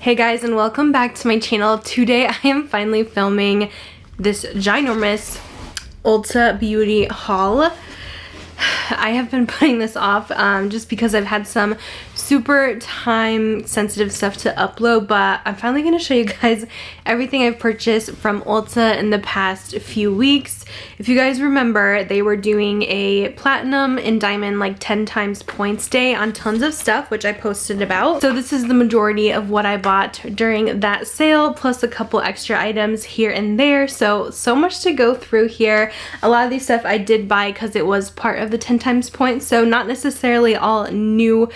Hey guys, and welcome back to my channel. Today I am finally filming this ginormous Ulta Beauty haul. I have been putting this off just because I've had some super time sensitive stuff to upload, but I'm finally going to show you guys everything I've purchased from Ulta in the past few weeks. If you guys remember, they were doing a platinum and diamond like 10 times points day on tons of stuff, which I posted about. So this is the majority of what I bought during that sale, plus a couple extra items here and there. So much to go through here. A lot of these stuff I did buy because it was part of the 10 times points, so not necessarily all new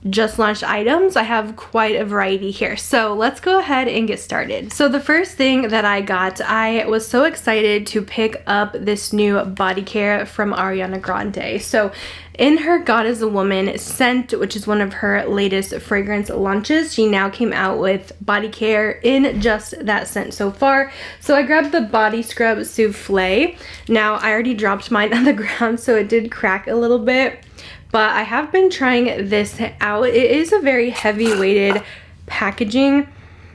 just launched items. I have quite a variety here, so let's go ahead and get started. So the first thing that I got, I was so excited to pick up this new body care from Ariana Grande. So in her God is a Woman scent, which is one of her latest fragrance launches, she now came out with body care in just that scent so far. So I grabbed the body scrub Souffle. Now I already dropped mine on the ground, so it did crack a little bit, but I have been trying this out. It is a very heavy weighted packaging,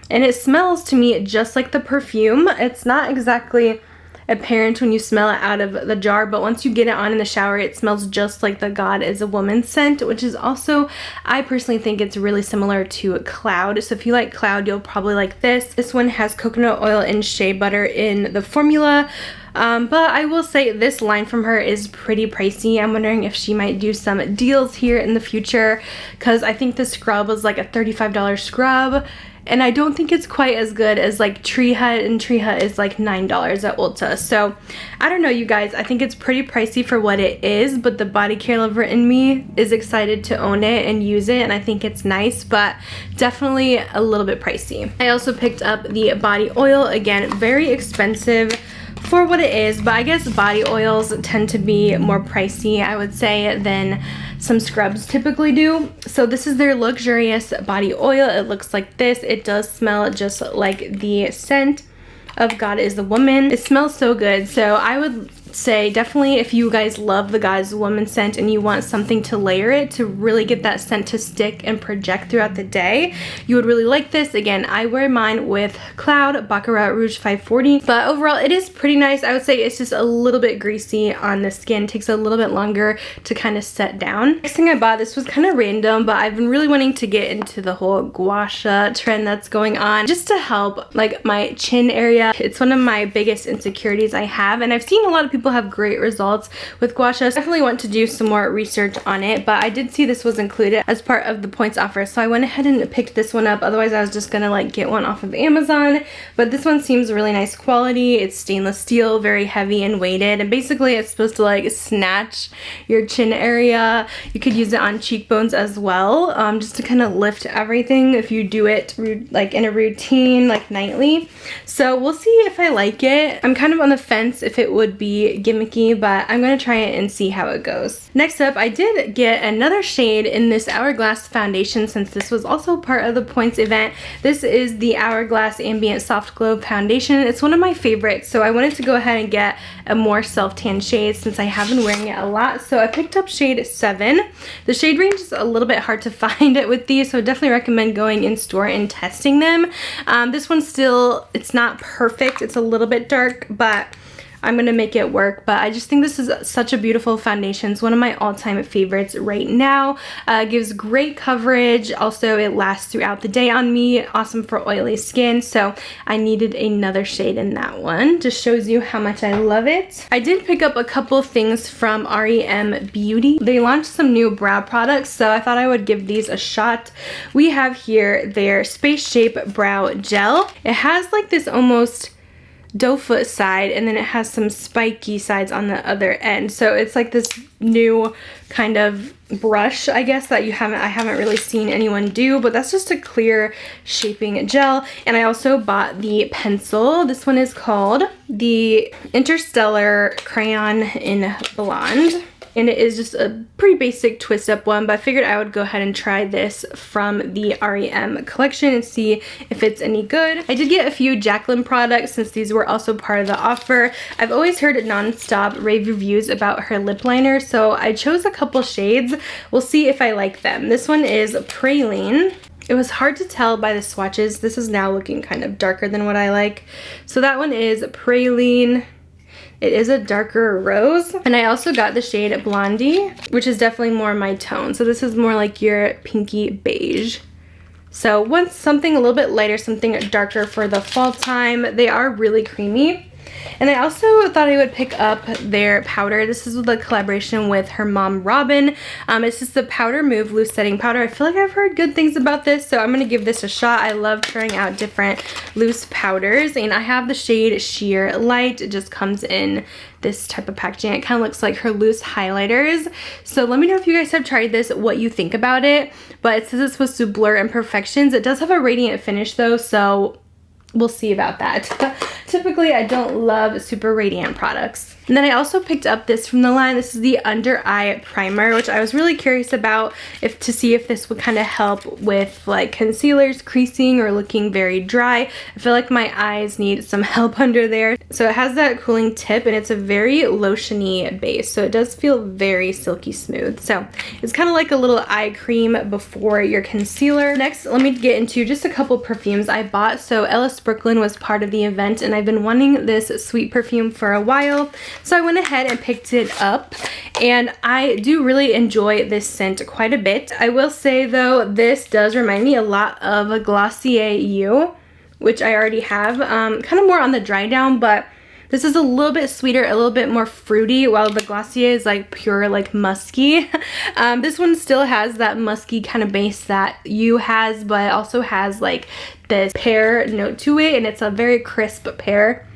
and it smells to me just like the perfume. It's not exactly apparent when you smell it out of the jar, but once you get it on in the shower, it smells just like the God is a Woman scent, which is also, I personally think it's really similar to Cloud. So if you like Cloud, you'll probably like this. This one has coconut oil and shea butter in the formula. But I will say this line from her is pretty pricey. I'm wondering if she might do some deals here in the future, because I think the scrub was like a $35 scrub, and I don't think it's quite as good as like Tree Hut, and Tree Hut is like $9 at Ulta. So I don't know, you guys, I think it's pretty pricey for what it is, but the body care lover in me is excited to own it and use it, and I think it's nice, but definitely a little bit pricey. I also picked up the body oil, again, very expensive for what it is, but I guess body oils tend to be more pricey, I would say, than some scrubs typically do. So this is their luxurious body oil. It looks like this. It does smell just like the scent of God is a Woman. It smells so good. So I would say definitely, if you guys love the God is a Woman scent and you want something to layer it to really get that scent to stick and project throughout the day, you would really like this. Again, I wear mine with Cloud Baccarat Rouge 540, but overall it is pretty nice. I would say it's just a little bit greasy on the skin. It takes a little bit longer to kind of set down. Next thing I bought, this was kind of random, but I've been really wanting to get into the whole gua sha trend that's going on, just to help like my chin area. It's one of my biggest insecurities I have, and I've seen a lot of people have great results with gua sha. Definitely want to do some more research on it, but I did see this was included as part of the points offer, so I went ahead and picked this one up. Otherwise I was just gonna like get one off of Amazon, but this one seems really nice quality. It's stainless steel, very heavy and weighted, and basically it's supposed to like snatch your chin area. You could use it on cheekbones as well, just to kind of lift everything if you do it like in a routine, like nightly. So we'll see if I like it. I'm kind of on the fence if it would be gimmicky, but I'm gonna try it and see how it goes. Next up, I did get another shade in this Hourglass foundation, since this was also part of the points event. This is the Hourglass Ambient Soft Glow foundation. It's one of my favorites, so I wanted to go ahead and get a more self-tan shade since I have been wearing it a lot. So I picked up shade 7. The shade range is a little bit hard to find with these, so I definitely recommend going in store and testing them. This one still, it's not perfect. It's a little bit dark, but I'm gonna make it work. But I just think this is such a beautiful foundation. It's one of my all-time favorites right now. Gives great coverage. Also, it lasts throughout the day on me. Awesome for oily skin. So I needed another shade in that one. Just shows you how much I love it. I did pick up a couple things from r.e.m. Beauty. They launched some new brow products, so I thought I would give these a shot. We have here their Space Shape Brow Gel. It has like this almost doe foot side, and then it has some spiky sides on the other end. So it's like this new kind of brush, I guess, that I haven't really seen anyone do, but that's just a clear shaping gel. And I also bought the pencil. This one is called the Interstellar Crayon in Blonde. and it is just a pretty basic twist up one, but I figured I would go ahead and try this from the r.e.m. collection and see if it's any good. I did get a few Jaclyn products since these were also part of the offer. I've always heard non-stop rave reviews about her lip liner, so I chose a couple shades. We'll see if I like them. This one is Praline. It was hard to tell by the swatches. This is now looking kind of darker than what I like. So that one is Praline. It is a darker rose. And I also got the shade Blondie, which is definitely more my tone. So this is more like your pinky beige. So once something a little bit lighter, something darker for the fall time. They are really creamy. And I also thought I would pick up their powder. This is the collaboration with her mom, Robin. It's just the Powder Move Loose Setting Powder. I feel like I've heard good things about this, so I'm going to give this a shot. I love trying out different loose powders, and I have the shade Sheer Light. It just comes in this type of packaging. It kind of looks like her loose highlighters. So let me know if you guys have tried this, what you think about it. But it says it's supposed to blur imperfections. It does have a radiant finish though, so we'll see about that. Typically, I don't love super radiant products. And then I also picked up this from the line. This is the Under Eye Primer, which I was really curious about to see if this would kind of help with like concealers, creasing, or looking very dry. I feel like my eyes need some help under there. So it has that cooling tip, and it's a very lotiony base. So it does feel very silky smooth. So it's kind of like a little eye cream before your concealer. Next, let me get into just a couple perfumes I bought. So Ellis Brooklyn was part of the event, and I've been wanting this sweet perfume for a while. So I went ahead and picked it up, and I do really enjoy this scent quite a bit. I will say though, this does remind me a lot of a Glossier You, which I already have. Kind of more on the dry down, but this is a little bit sweeter, a little bit more fruity, while the Glossier is like pure like musky. This one still has that musky kind of base that You has, but it also has like this pear note to it, and it's a very crisp pear.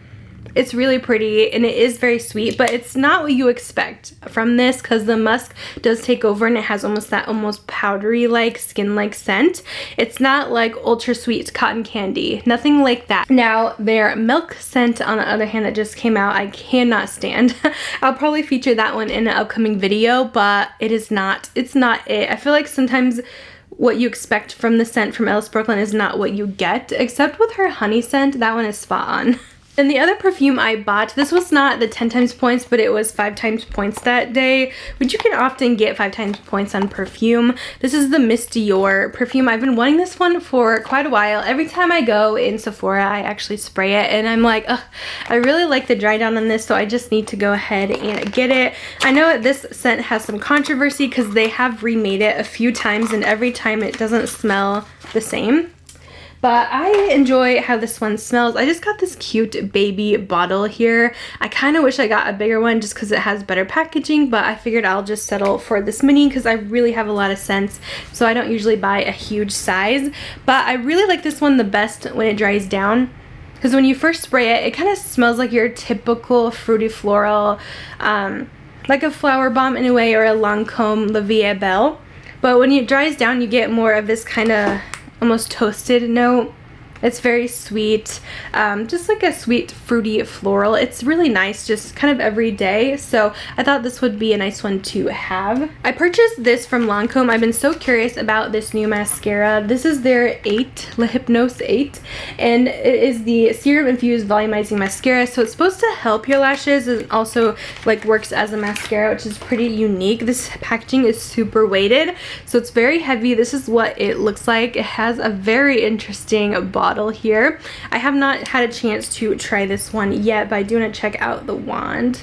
It's really pretty, and it is very sweet, but it's not what you expect from this because the musk does take over, and it has almost that powdery like skin like scent. It's not like ultra sweet cotton candy, nothing like that. Now their milk scent on the other hand that just came out, I cannot stand. I'll probably feature that one in an upcoming video, but it's not it. I feel like sometimes what you expect from the scent from Ellis Brooklyn is not what you get, except with her honey scent. That one is spot on. And the other perfume I bought, this was not the 10 times points, but it was 5 times points that day, which you can often get 5 times points on perfume. This is the Miss Dior perfume. I've been wanting this one for quite a while. Every time I go in Sephora, I actually spray it, and I'm like, ugh, I really like the dry down on this, so I just need to go ahead and get it. I know this scent has some controversy because they have remade it a few times, and every time it doesn't smell the same. But I enjoy how this one smells. I just got this cute baby bottle here. I kind of wish I got a bigger one just because it has better packaging, but I figured I'll just settle for this mini because I really have a lot of scents, so I don't usually buy a huge size. But I really like this one the best when it dries down, because when you first spray it, it kind of smells like your typical fruity floral, like a flower bomb in a way, or a Lancome La Vie Est Belle. But when it dries down, you get more of this kind of almost toasted note. It's very sweet, just like a sweet fruity floral. It's really nice, just kind of everyday, so I thought this would be a nice one to have. I purchased this from Lancome. I've been so curious about this new mascara. This is their 8, Le Hypnose 8, and it is the Serum Infused Volumizing Mascara, so it's supposed to help your lashes and also like works as a mascara, which is pretty unique. This packaging is super weighted, so it's very heavy. This is what it looks like. It has a very interesting bottle here. I have not had a chance to try this one yet, but I do want to check out the wand.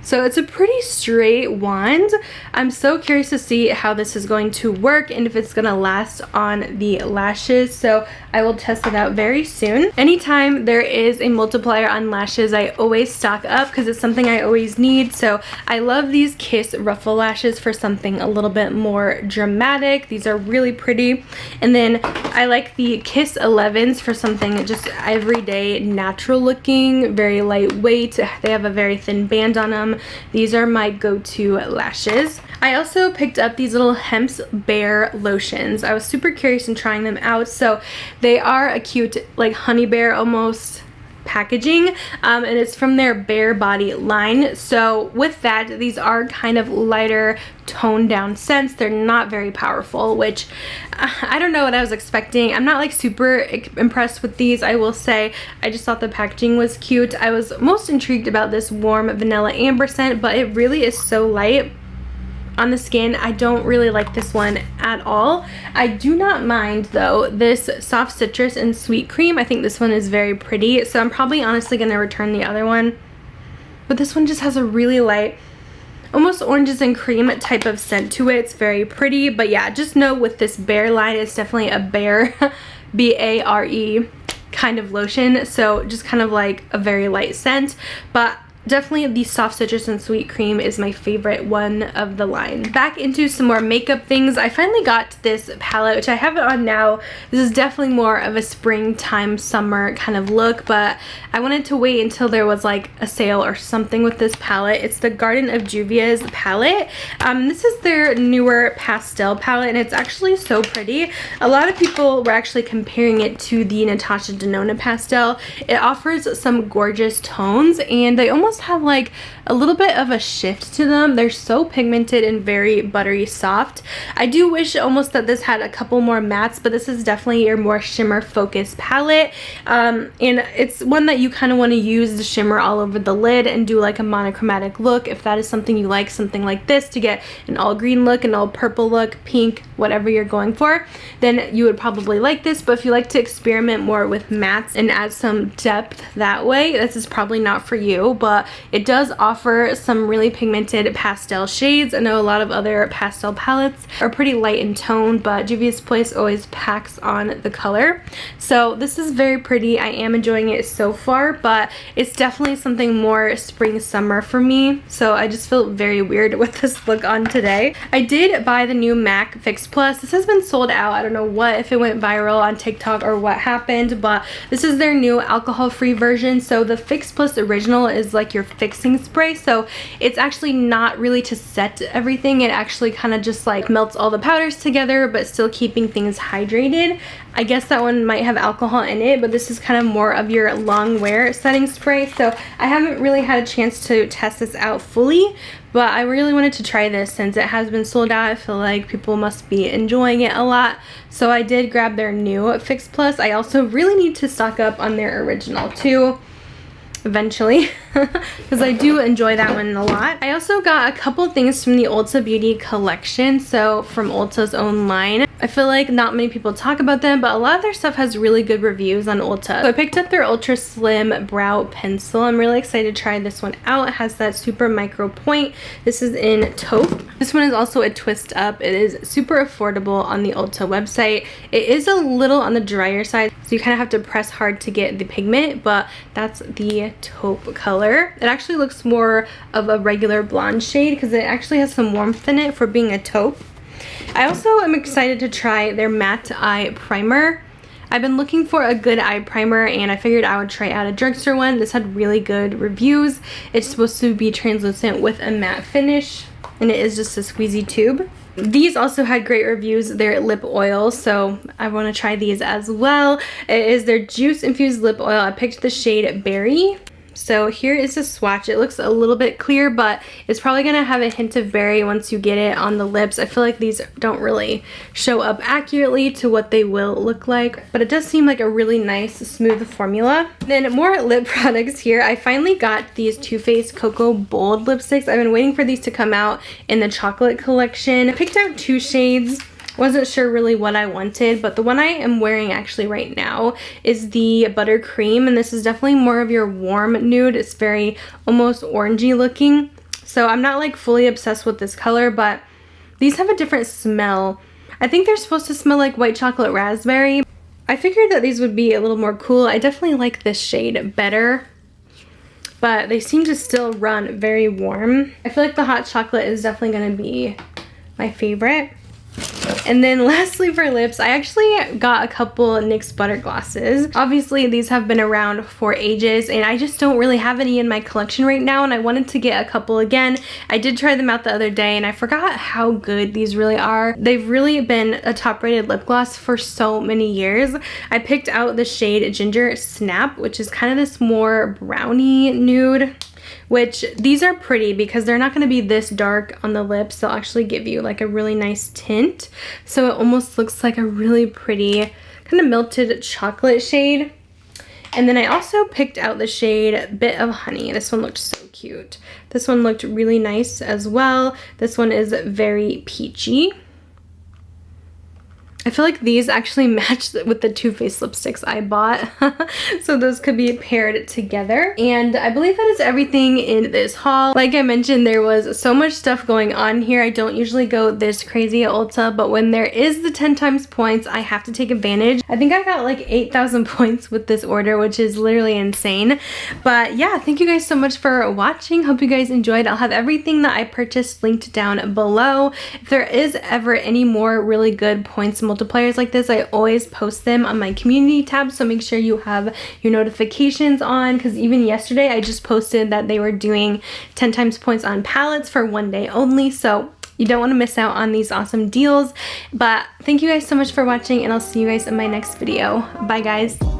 So it's a pretty straight wand. I'm so curious to see how this is going to work and if it's going to last on the lashes. So I will test it out very soon. Anytime there is a multiplier on lashes, I always stock up because it's something I always need. So I love these Kiss Ruffle lashes for something a little bit more dramatic. These are really pretty. And then I like the Kiss 11s for something just everyday, natural looking, very lightweight. They have a very thin band on them. These are my go-to lashes. I also picked up these little Hemps bear lotions. I was super curious in trying them out. So they are a cute like honey bear almost packaging, and it's from their Bare Body line. So with that, these are kind of lighter, toned down scents. They're not very powerful, which I don't know what I was expecting. I'm not like super impressed with these, I will say. I just thought the packaging was cute. I was most intrigued about this warm vanilla amber scent, but it really is so light. on the skin. I don't really like this one at all. I do not mind though this soft citrus and sweet cream. I think this one is very pretty, so I'm probably honestly gonna return the other one. But this one just has a really light, almost oranges and cream type of scent to it. It's very pretty, but yeah, just know with this Bare line, it's definitely a Bare, B-A-R-E kind of lotion, so just kind of like a very light scent, but definitely the soft citrus and sweet cream is my favorite one of the line. Back into some more makeup things. I finally got this palette, which I have it on now. This is definitely more of a springtime summer kind of look, but I wanted to wait until there was like a sale or something with this palette. It's the Garden of Juvia's palette. This is their newer pastel palette, and it's actually so pretty. A lot of people were actually comparing it to the Natasha Denona pastel. It offers some gorgeous tones, and they almost have like a little bit of a shift to them. They're so pigmented and very buttery soft. I do wish almost that this had a couple more mattes, but this is definitely your more shimmer focused palette, and it's one that you kind of want to use the shimmer all over the lid and do like a monochromatic look. If that is something you like, something like this to get an all green look, an all purple look, pink, whatever you're going for, then you would probably like this. But if you like to experiment more with mattes and add some depth that way, this is probably not for you, but it does offer some really pigmented pastel shades. I know a lot of other pastel palettes are pretty light in tone, but Juvia's Place always packs on the color. So this is very pretty. I am enjoying it so far, but it's definitely something more spring summer for me, so I just feel very weird with this look on today. I did buy the new MAC Fix Plus. This has been sold out. I don't know if it went viral on TikTok or what happened, but this is their new alcohol-free version. So the Fix Plus original is like your fixing spray, so it's actually not really to set everything. It actually kind of just like melts all the powders together, but still keeping things hydrated. I guess that one might have alcohol in it, but this is kind of more of your long wear setting spray, so I haven't really had a chance to test this out fully, but I really wanted to try this since it has been sold out. I feel like people must be enjoying it a lot, so I did grab their new Fix Plus. I also really need to stock up on their original too, eventually, because I do enjoy that one a lot. I also got a couple things from the Ulta Beauty collection, so from Ulta's own line. I feel like not many people talk about them, but a lot of their stuff has really good reviews on Ulta. So I picked up their Ultra Slim Brow Pencil. I'm really excited to try this one out. It has that super micro point. This is in taupe. This one is also a twist up. It is super affordable on the Ulta website. It is a little on the drier side, so you kind of have to press hard to get the pigment, but that's the taupe color. It actually looks more of a regular blonde shade because it actually has some warmth in it for being a taupe. I also am excited to try their matte eye primer. I've been looking for a good eye primer, and I figured I would try out a drugstore one. This had really good reviews. It's supposed to be translucent with a matte finish, and it is just a squeezy tube. These also had great reviews. They're lip oil, so I want to try these as well. It is their Juice Infused Lip Oil. I picked the shade Berry. So here is a swatch. It looks a little bit clear, but it's probably going to have a hint of berry once you get it on the lips. I feel like these don't really show up accurately to what they will look like, but it does seem like a really nice, smooth formula. Then more lip products here. I finally got these Too Faced Cocoa Bold lipsticks. I've been waiting for these to come out in the chocolate collection. I picked out two shades. Wasn't sure really what I wanted, but the one I am wearing actually right now is the Buttercream, and this is definitely more of your warm nude. It's very almost orangey looking, so I'm not like fully obsessed with this color, but these have a different smell. I think they're supposed to smell like white chocolate raspberry. I figured that these would be a little more cool. I definitely like this shade better, but they seem to still run very warm. I feel like the hot chocolate is definitely going to be my favorite. And then lastly for lips, I actually got a couple NYX Butter Glasses. Obviously these have been around for ages, and I just don't really have any in my collection right now, and I wanted to get a couple again. I did try them out the other day, and I forgot how good these really are. They've really been a top rated lip gloss for so many years. I picked out the shade Ginger Snap, which is kind of this more brownie nude, which these are pretty because they're not going to be this dark on the lips. They'll actually give you like a really nice tint, so it almost looks like a really pretty kind of melted chocolate shade. And then I also picked out the shade Bit of Honey. This one looked so cute. This one looked really nice as well. This one is very peachy. I feel like these actually match with the Too Faced lipsticks I bought. So those could be paired together. And I believe that is everything in this haul. Like I mentioned, there was so much stuff going on here. I don't usually go this crazy at Ulta, but when there is the 10 times points, I have to take advantage. I think I got like 8,000 points with this order, which is literally insane. But yeah, thank you guys so much for watching. Hope you guys enjoyed. I'll have everything that I purchased linked down below. If there is ever any more really good points multipliers like this, I always post them on my community tab, so make sure you have your notifications on, because even yesterday I just posted that they were doing 10 times points on palettes for one day only, so you don't want to miss out on these awesome deals. But thank you guys so much for watching, and I'll see you guys in my next video. Bye guys.